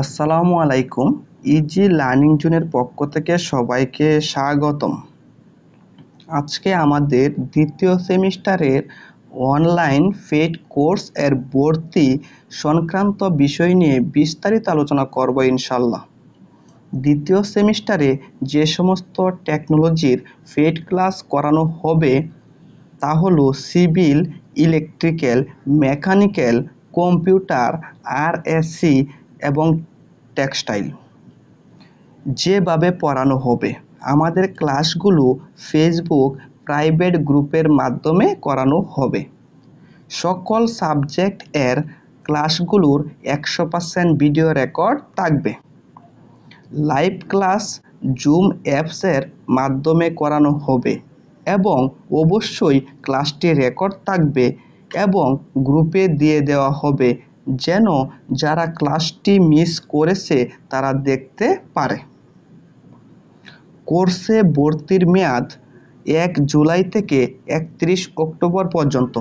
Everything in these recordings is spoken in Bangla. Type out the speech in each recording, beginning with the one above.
আসসালামু আলাইকুম। ইজি লার্নিং জোনের পক্ষ থেকে সবাইকে স্বাগতম। আজকে আমাদের দ্বিতীয় সেমিস্টারের অনলাইন পেইড কোর্স এর ভর্তি সংক্রান্ত বিষয় নিয়ে বিস্তারিত আলোচনা করব ইনশাল্লাহ। দ্বিতীয় সেমিস্টারে যে সমস্ত টেকনোলজির পেইড ক্লাস করানো হবে তা হলো civil, electrical, mechanical, computer, RSC এবং টেক্সটাইল। যেভাবে পড়ানো হবে, আমাদের ক্লাসগুলো ফেসবুক প্রাইভেট গ্রুপের মাধ্যমে করানো হবে। সকল সাবজেক্ট এর ক্লাসগুলোর 100% ভিডিও রেকর্ড থাকবে। লাইভ ক্লাস জুম অ্যাপসের মাধ্যমে করানো হবে এবং অবশ্যই ক্লাসটি রেকর্ড থাকবে এবং গ্রুপে দিয়ে দেওয়া হবে যেন যারা ক্লাসটি মিস করেছে তারা দেখতে পারে। কোর্সে ভর্তির মেয়াদ 1 জুলাই থেকে 31 অক্টোবর পর্যন্ত।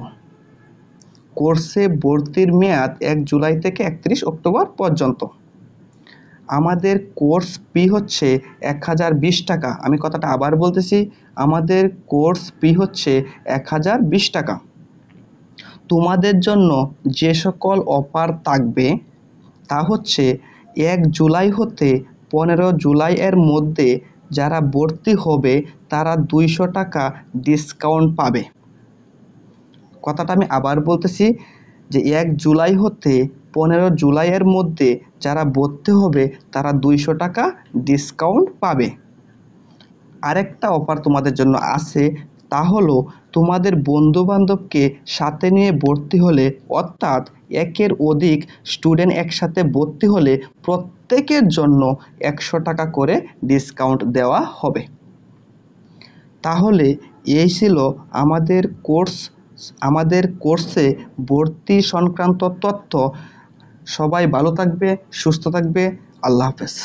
কোর্সে ভর্তির মেয়াদ 1 জুলাই থেকে 31 অক্টোবর পর্যন্ত। আমাদের কোর্স ফি হচ্ছে 1020 টাকা। আমি কথাটা আবার বলতেছি, আমাদের কোর্স ফি হচ্ছে 1020 টাকা। তোমাদের জন্য যে সকল অফার থাকবে তা হচ্ছে 1 জুলাই হতে 15 জুলাই এর মধ্যে যারা ভর্তি হবে তারা 200 টাকা ডিসকাউন্ট পাবে। কথাটা আমি আবার বলতেছি যে 1 জুলাই হতে 15 জুলাই এর মধ্যে যারা ভর্তি হবে তারা 200 টাকা ডিসকাউন্ট পাবে। আরেকটা অফার তোমাদের জন্য আছে, তা হলো তোমাদের বন্ধুবান্ধবকে সাথে নিয়ে ভর্তি হলে, অর্থাৎ একের অধিক স্টুডেন্ট একসাথে ভর্তি হলে প্রত্যেকের জন্য 100 টাকা করে ডিসকাউন্ট দেওয়া হবে। তাহলে এই ছিল আমাদের কোর্সে ভর্তি সংক্রান্ত তথ্য। সবাই ভালো থাকবে, সুস্থ থাকবে। আল্লাহ হাফেজ।